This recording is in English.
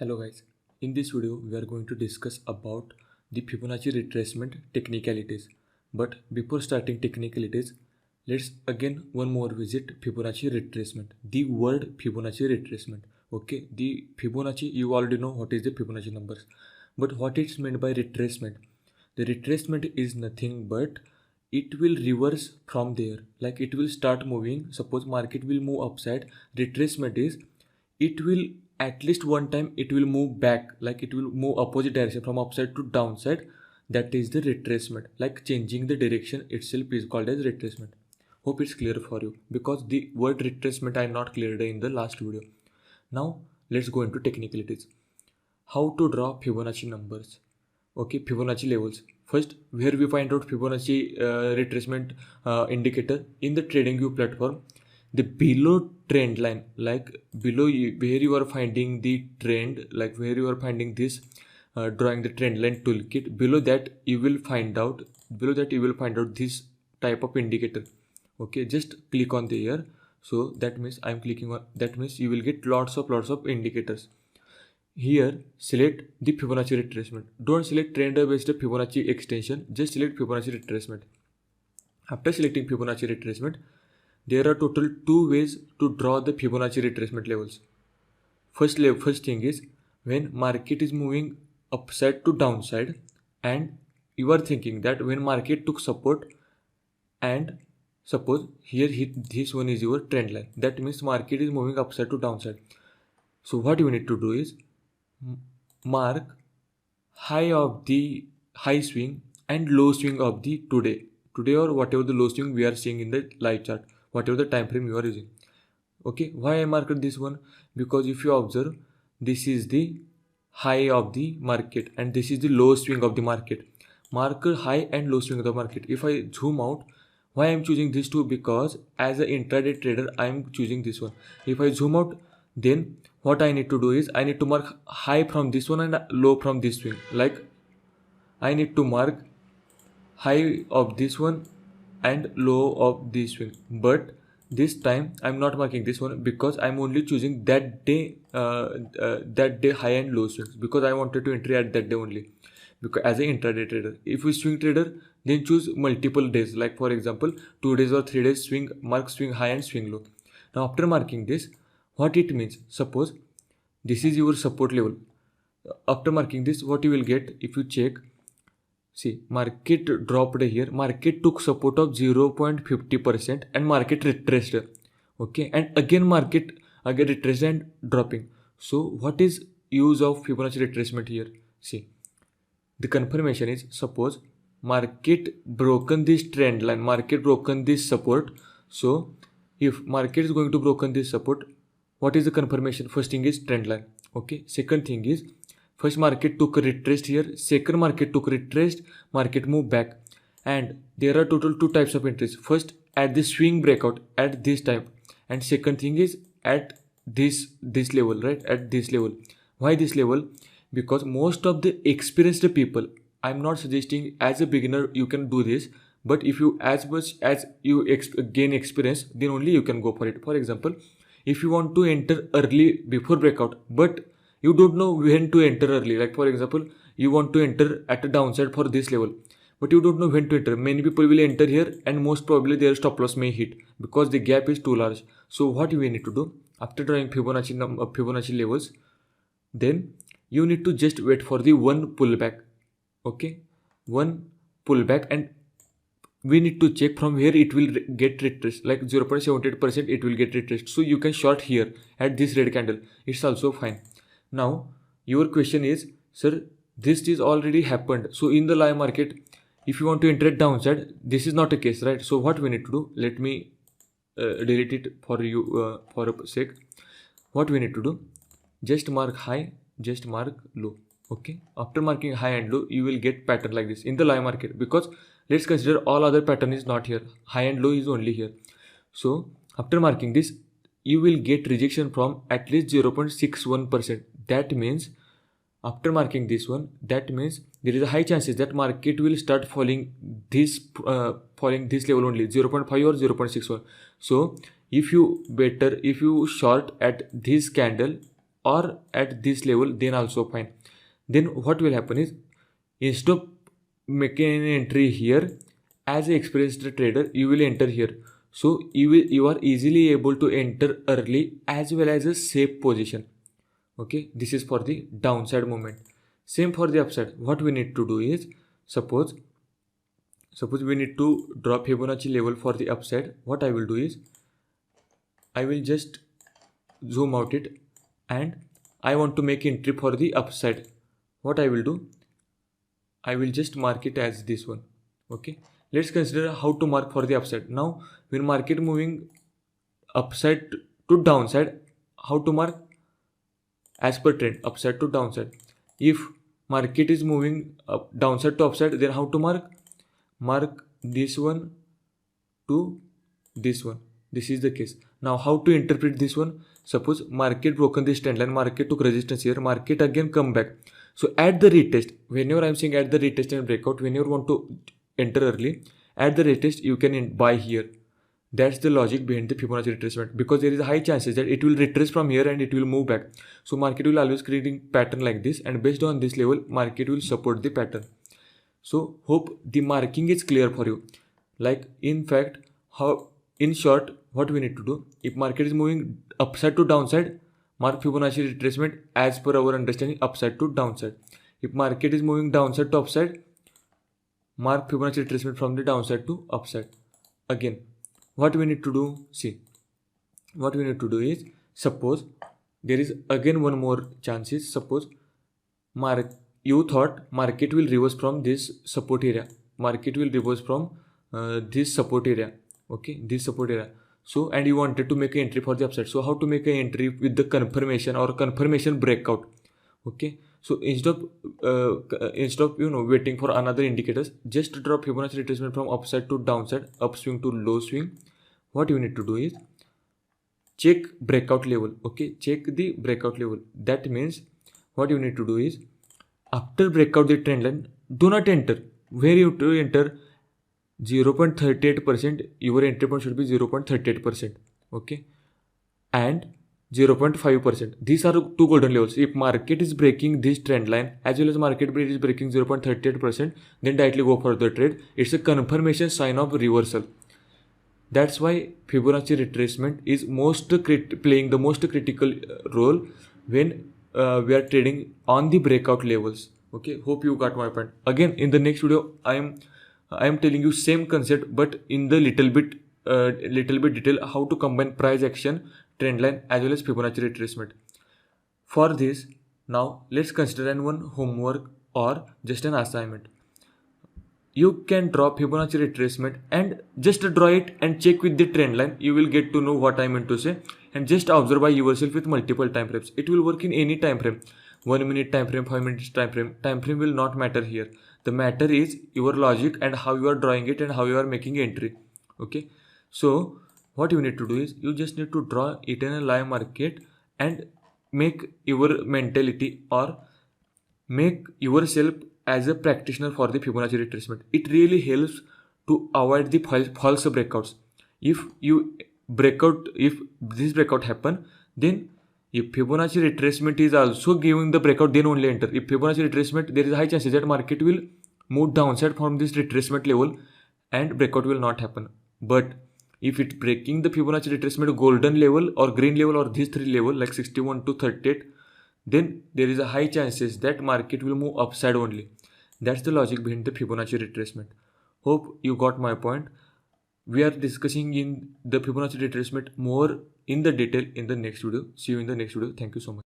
Hello guys, in this video we are going to discuss about the Fibonacci retracement technicalities. But before starting technicalities, let's again one more visit Fibonacci retracement. The word Fibonacci retracement. Okay, the Fibonacci, you already know what is the Fibonacci numbers. But what it's meant by retracement? The retracement is nothing but it will reverse from there. Like it will start moving. Suppose market will move upside. Retracement is it will at least one time it will move back, like it will move opposite direction from upside to downside. That is the retracement, like changing the direction itself is called as retracement. Hope it's clear for you, because the word retracement I not cleared in the last video. Now let's go into technicalities. How to draw Fibonacci numbers. Okay, Fibonacci levels. First, where we find out Fibonacci retracement indicator in the TradingView platform. The below trend line, like below where you are finding the trend, like where you are finding this drawing the trend line toolkit, below that you will find out this type of indicator. Okay, just click on the here. So that means I'm clicking on, that means you will get lots of indicators. Here select the Fibonacci retracement. Don't select trend based Fibonacci extension, just select Fibonacci retracement. After selecting Fibonacci retracement, there are total two ways to draw the Fibonacci retracement levels. First thing is when market is moving upside to downside, and you are thinking that when market took support, and suppose here this one is your trend line, that means market is moving upside to downside. So what you need to do is mark high of the high swing and low swing of the today or whatever the low swing we are seeing in the live chart, whatever the time frame you are using. Okay, why I marked this one? Because if you observe, this is the high of the market and this is the low swing of the market. Mark high and low swing of the market. If I zoom out, why I am choosing these two? Because as an intraday trader I am choosing this one. If I zoom out, then what I need to do is I need to mark high from this one and low from this swing. Like I need to mark high of this one and low of this swing, but this time I'm not marking this one because I'm only choosing that day high and low swings, because I wanted to enter at that day only. Because as an intraday trader, if you swing trader, then choose multiple days, like for example 2 days or 3 days, swing, mark swing high and swing low. Now after marking this, what it means, suppose this is your support level. After marking this, what you will get, if you check, see, market dropped here, market took support of 0.50% and market retraced. Okay, and again market again retraced and dropping. So what is use of Fibonacci retracement here? See, the confirmation is, suppose market broken this trend line, market broken this support. So if market is going to broken this support, what is the confirmation? First thing is trend line. Okay, second thing is, first market took a retraced here, second market took retraced, market moved back, and there are total two types of entries. First at the swing breakout at this time, and second thing is at this level, right? At this level. Why this level? Because most of the experienced people, I'm not suggesting as a beginner you can do this, but if you as much as you gain experience, then only you can go for it. For example, if you want to enter early before breakout, but you don't know when to enter early, like for example you want to enter at a downside for this level, but you don't know when to enter. Many people will enter here and most probably their stop loss may hit because the gap is too large. So what you need to do, after drawing Fibonacci levels, then you need to just wait for the one pullback. Okay, one pullback, and we need to check from where it will get retraced, like 0.78% it will get retraced. So you can short here at this red candle, it's also fine. Now your question is, sir, this is already happened. So in the live market, if you want to enter at downside, this is not a case, right? So what we need to do, let me delete it for you for a sec. What we need to do, just mark high, just mark low. Okay, after marking high and low, you will get pattern like this in the live market, because let's consider all other pattern is not here, high and low is only here. So after marking this, you will get rejection from at least 0.61%. That means after marking this one, that means there is a high chances that market will start falling this level only, 0.5 or 0.61. So if you short at this candle, or at this level, then also fine. Then what will happen is, instead of making an entry here, as an experienced trader, you will enter here. So you are easily able to enter early as well as a safe position. Okay, this is for the downside movement. Same for the upside. What we need to do is, suppose we need to draw Fibonacci level for the upside. What I will do is, I will just zoom out it, and I want to make entry for the upside. What I will do, I will just mark it as this one. Okay, let's consider how to mark for the upside. Now when market moving upside to downside, how to mark? As per trend, upside to downside. If market is moving downside to upside, then how to mark? Mark this one to this one. This is the case. Now how to interpret this one? Suppose market broken this trend line, market took resistance here, market again come back. So at the retest, whenever I am saying at the retest and breakout, whenever you want to enter early, at the retest you can buy here. That's the logic behind the Fibonacci retracement, because there is a high chances that it will retrace from here and it will move back. So market will always creating pattern like this, and based on this level, market will support the pattern. So hope the marking is clear for you. Like in fact, in short, what we need to do, if market is moving upside to downside, mark Fibonacci retracement as per our understanding upside to downside. If market is moving downside to upside, mark Fibonacci retracement from the downside to upside. Again, what we need to do, see, what we need to do is, suppose there is again one more chances. Suppose you thought market will reverse from this support area, market will reverse from this support area. Okay, this support area. So, and you wanted to make an entry for the upside. So how to make an entry with the confirmation or confirmation breakout? Okay, so instead of waiting for another indicators, just draw Fibonacci retracement from upside to downside, upswing to low swing. What you need to do is check breakout level. Okay, check the breakout level. That means what you need to do is, after breakout the trend line, do not enter. Where you to enter 0.38%, your entry point should be 0.38%. Okay, and 0.5%. These are two golden levels. If market is breaking this trend line as well as market is breaking 0.38%, then directly go for the trade. It's a confirmation sign of reversal. That's why Fibonacci retracement is playing the most critical role when we are trading on the breakout levels. Okay, hope you got my point. Again, in the next video, I am telling you same concept, but in the little bit detail, how to combine price action, trend line as well as Fibonacci retracement. For this, now let's consider one homework or just an assignment. You can draw Fibonacci retracement and just draw it and check with the trend line. You will get to know what I meant to say, and just observe by yourself with multiple time frames. It will work in any time frame, 1 minute time frame, 5 minutes time frame. Time frame will not matter here. The matter is your logic and how you are drawing it and how you are making entry. Okay, so what you need to do is, you just need to draw it in a live market and make your mentality or make yourself as a practitioner for the Fibonacci retracement. It really helps to avoid the false breakouts. If this breakout happen, then if Fibonacci retracement is also giving the breakout, then only enter. If Fibonacci retracement, there is a high chances that market will move downside from this retracement level and breakout will not happen. But if it's breaking the Fibonacci retracement golden level or green level or these three level like 61 to 38, then there is a high chances that market will move upside only. That's the logic behind the Fibonacci retracement. Hope you got my point. We are discussing in the Fibonacci retracement more in the detail in the next video. See you in the next video. Thank you so much.